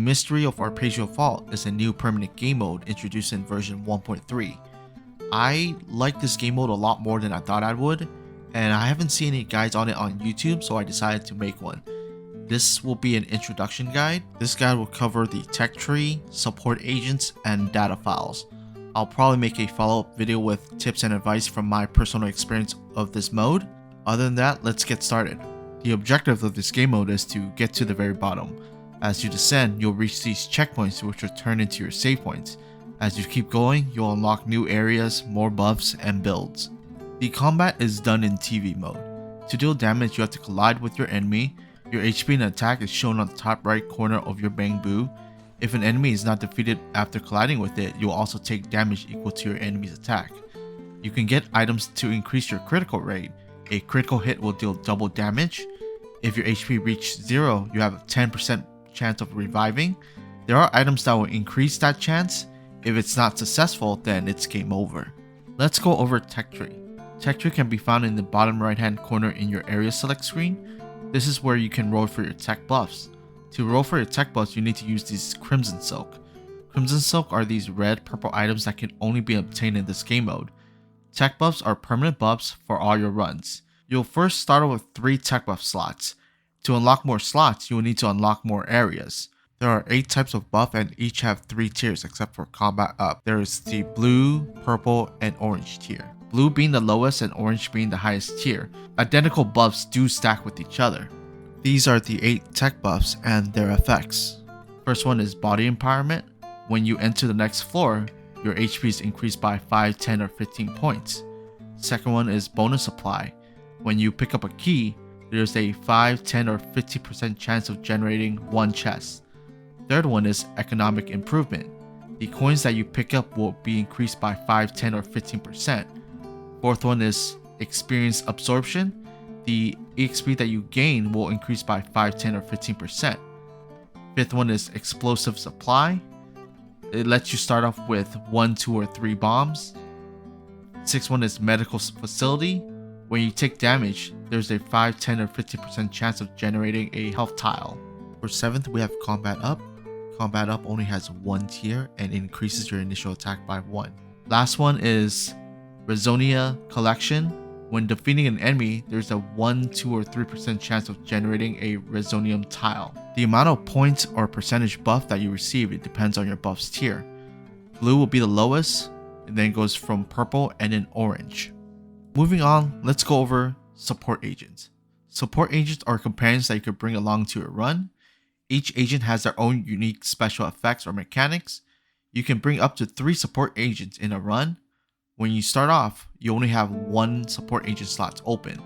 Mystery of Arpeggio Fault is a new permanent game mode introduced in version 1.3. I like this game mode a lot more than I thought I would, and I haven't seen any guides on it on YouTube, so I decided to make one. This will be an introduction guide. This guide will cover the tech tree, support agents, and data files. I'll probably make a follow-up video with tips and advice from my personal experience of this mode. Other than that, let's get started. The objective of this game mode is to get to the very bottom. As you descend, you'll reach these checkpoints which will turn into your save points. As you keep going, you'll unlock new areas, more buffs, and builds. The combat is done in TV mode. To deal damage, you have to collide with your enemy. Your HP and attack is shown on the top right corner of your bamboo. If an enemy is not defeated after colliding with it, you'll also take damage equal to your enemy's attack. You can get items to increase your critical rate. A critical hit will deal double damage. If your HP reaches 0, you have a 10% chance of reviving. There are items that will increase that chance. If it's not successful, then it's game over. Let's go over tech tree. Tech tree can be found in the bottom right hand corner in your area select screen. This is where you can roll for your tech buffs. To roll for your tech buffs, you need to use these Crimson Silk. Crimson Silk are these red purple items that can only be obtained in this game mode. Tech buffs are permanent buffs for all your runs. You'll first start off with 3 tech buff slots. To unlock more slots, you will need to unlock more areas. There are 8 types of buff and each have 3 tiers except for combat up. There is the blue, purple, and orange tier. Blue being the lowest and orange being the highest tier. Identical buffs do stack with each other. These are the 8 tech buffs and their effects. First one is body empowerment. When you enter the next floor, your HP is increased by 5, 10, or 15 points. Second one is bonus supply. When you pick up a key, there's a 5, 10, or 50% chance of generating 1 chest. Third one is economic improvement. The coins that you pick up will be increased by 5, 10, or 15%. Fourth one is experience absorption. The EXP that you gain will increase by 5, 10, or 15%. Fifth one is explosive supply. It lets you start off with 1, 2, or 3 bombs. Sixth one is medical facility. When you take damage, there's a 5, 10, or 50% chance of generating a health tile. For 7th, we have combat up. Combat up only has 1 tier and increases your initial attack by 1. Last one is Resonia collection. When defeating an enemy, there's a 1, 2, or 3% chance of generating a Resonium tile. The amount of points or percentage buff that you receive, it depends on your buff's tier. Blue will be the lowest, and then goes from purple and then orange. Moving on, let's go over support agents. Support agents are companions that you could bring along to your run. Each agent has their own unique special effects or mechanics. You can bring up to 3 support agents in a run. When you start off, you only have 1 support agent slot open.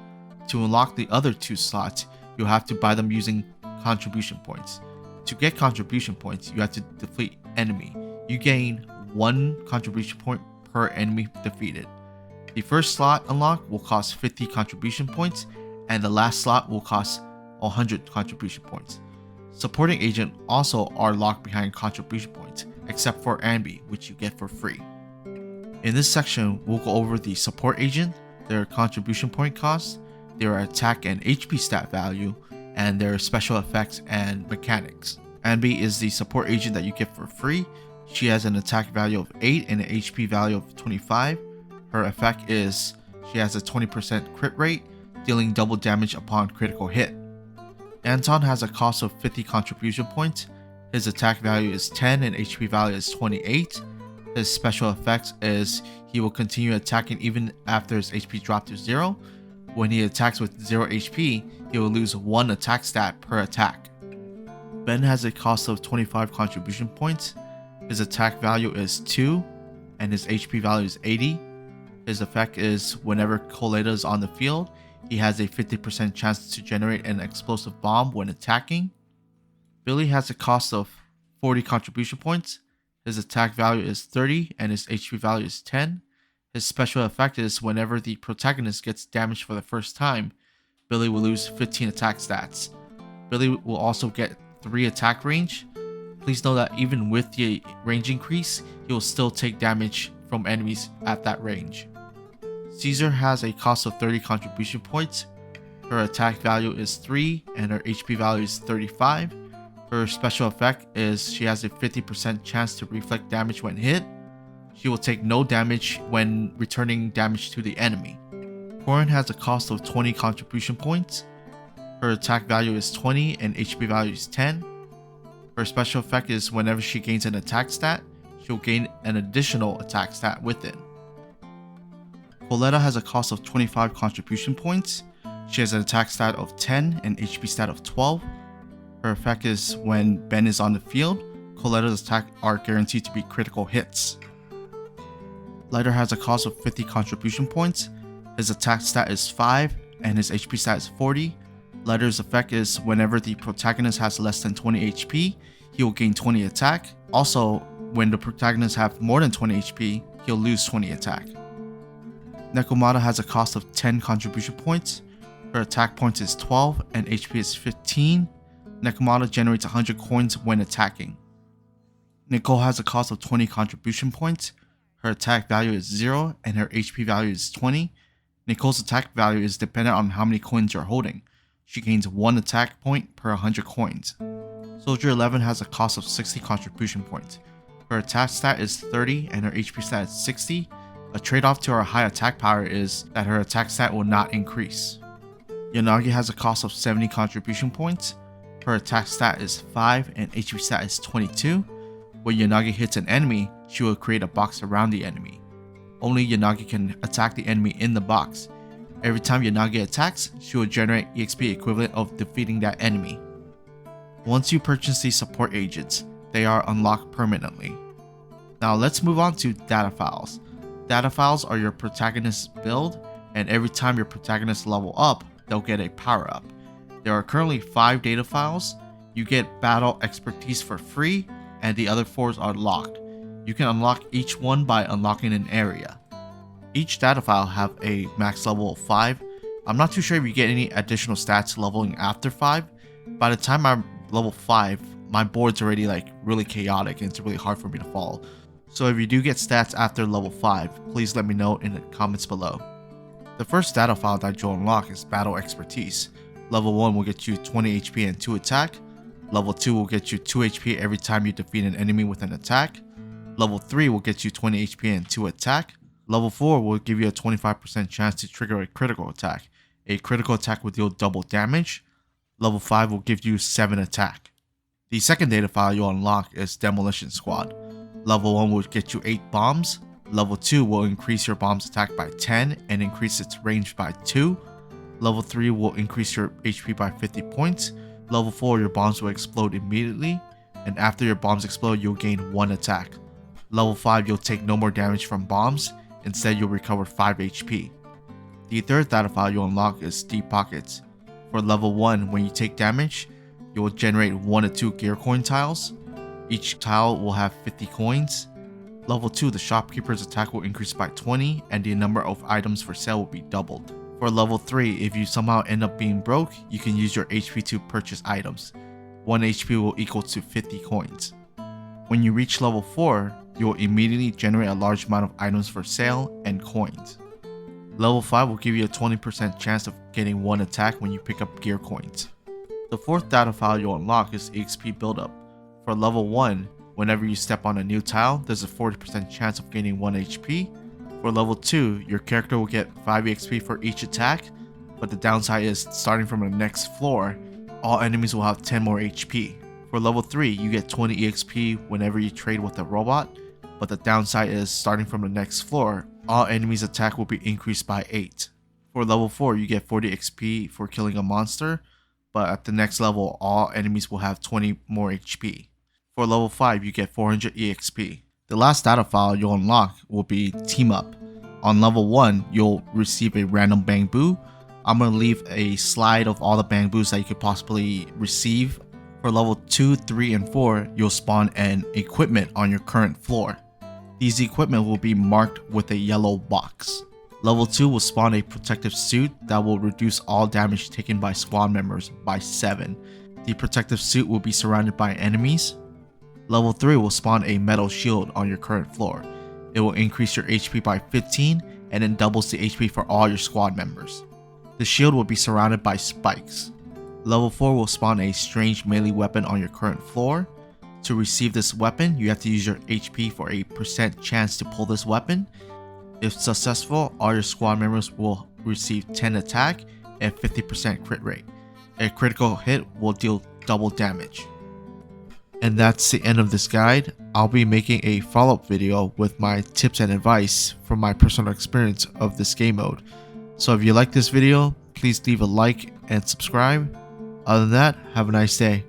To unlock the other 2 slots, you'll have to buy them using contribution points. To get contribution points, you have to defeat enemy. You gain 1 contribution point per enemy defeated. The first slot unlock will cost 50 contribution points, and the last slot will cost 100 contribution points. Supporting agent also are locked behind contribution points, except for Ambi, which you get for free. In this section, we'll go over the support agent, their contribution point cost, their attack and HP stat value, and their special effects and mechanics. Ambi is the support agent that you get for free. She has an attack value of 8 and an HP value of 25. Her effect is she has a 20% crit rate, dealing double damage upon critical hit. Anton has a cost of 50 contribution points. His attack value is 10 and HP value is 28. His special effects is he will continue attacking even after his HP drops to 0. When he attacks with 0 HP, he will lose 1 attack stat per attack. Ben has a cost of 25 contribution points. His attack value is 2 and his HP value is 80. His effect is whenever Coletta is on the field, he has a 50% chance to generate an explosive bomb when attacking. Billy has a cost of 40 contribution points. His attack value is 30 and his HP value is 10. His special effect is whenever the protagonist gets damaged for the first time, Billy will lose 15 attack stats. Billy will also get 3 attack range. Please know that even with the range increase, he will still take damage from enemies at that range. Caesar has a cost of 30 contribution points. Her attack value is 3 and her HP value is 35. Her special effect is she has a 50% chance to reflect damage when hit. She will take no damage when returning damage to the enemy. Corin has a cost of 20 contribution points. Her attack value is 20 and HP value is 10. Her special effect is whenever she gains an attack stat, she'll gain an additional attack stat with it. Coletta has a cost of 25 contribution points. She has an attack stat of 10 and HP stat of 12. Her effect is when Ben is on the field, Coletta's attacks are guaranteed to be critical hits. Lighter has a cost of 50 contribution points. His attack stat is 5 and his HP stat is 40. Lighter's effect is whenever the protagonist has less than 20 HP, he will gain 20 attack. Also, when the protagonist have more than 20 HP, he'll lose 20 attack. Nekomata has a cost of 10 contribution points. Her attack points is 12 and HP is 15. Nekomata generates 100 coins when attacking. Nicole has a cost of 20 contribution points. Her attack value is 0 and her HP value is 20. Nicole's attack value is dependent on how many coins you're holding. She gains 1 attack point per 100 coins. Soldier 11 has a cost of 60 contribution points. Her attack stat is 30 and her HP stat is 60. A trade-off to her high attack power is that her attack stat will not increase. Yanagi has a cost of 70 contribution points. Her attack stat is 5 and HP stat is 22. When Yanagi hits an enemy, she will create a box around the enemy. Only Yanagi can attack the enemy in the box. Every time Yanagi attacks, she will generate EXP equivalent of defeating that enemy. Once you purchase these support agents, they are unlocked permanently. Now let's move on to data files. Data files are your protagonist's build, and every time your protagonists level up, they'll get a power up. There are currently 5 data files. You get battle expertise for free, and the other 4 are locked. You can unlock each one by unlocking an area. Each data file have a max level of 5. I'm not too sure if you get any additional stats leveling after 5. By the time I'm level 5, my board's already really chaotic and it's really hard for me to follow. So if you do get stats after level 5, please let me know in the comments below. The first data file that you'll unlock is Battle Expertise. Level 1 will get you 20 HP and 2 attack. Level 2 will get you 2 HP every time you defeat an enemy with an attack. Level 3 will get you 20 HP and 2 attack. Level 4 will give you a 25% chance to trigger a critical attack. A critical attack will deal double damage. Level 5 will give you 7 attack. The second data file you'll unlock is Demolition Squad. Level 1 will get you 8 bombs. Level 2 will increase your bomb's attack by 10 and increase its range by 2. Level 3 will increase your HP by 50 points. Level 4 your bombs will explode immediately, and after your bombs explode you'll gain 1 attack. Level 5 you'll take no more damage from bombs, instead you'll recover 5 HP. The third data file you'll unlock is Deep Pockets. For level 1, when you take damage, you will generate 1 to 2 gear coin tiles. Each tile will have 50 coins. Level 2, the shopkeeper's attack will increase by 20 and the number of items for sale will be doubled. For level 3, if you somehow end up being broke, you can use your HP to purchase items. 1 HP will equal to 50 coins. When you reach level 4, you will immediately generate a large amount of items for sale and coins. Level 5 will give you a 20% chance of getting 1 attack when you pick up gear coins. The fourth data file you'll unlock is EXP buildup. For level 1, whenever you step on a new tile, there's a 40% chance of gaining 1 HP. For level 2, your character will get 5 EXP for each attack, but the downside is starting from the next floor, all enemies will have 10 more HP. For level 3, you get 20 EXP whenever you trade with a robot, but the downside is starting from the next floor, all enemies' attack will be increased by 8. For level 4, you get 40 XP for killing a monster, but at the next level, all enemies will have 20 more HP. For level 5, you get 400 EXP. The last data file you'll unlock will be Team Up. On level 1, you'll receive a random bamboo. I'm going to leave a slide of all the bamboos that you could possibly receive. For level 2, 3, and 4, you'll spawn an equipment on your current floor. These equipment will be marked with a yellow box. Level 2 will spawn a protective suit that will reduce all damage taken by squad members by 7. The protective suit will be surrounded by enemies. Level 3 will spawn a metal shield on your current floor. It will increase your HP by 15 and then doubles the HP for all your squad members. The shield will be surrounded by spikes. Level 4 will spawn a strange melee weapon on your current floor. To receive this weapon, you have to use your HP for a % chance to pull this weapon. If successful, all your squad members will receive 10 attack and 50% crit rate. A critical hit will deal double damage. And that's the end of this guide. I'll be making a follow-up video with my tips and advice from my personal experience of this game mode. So if you like this video, please leave a like and subscribe. Other than that, have a nice day.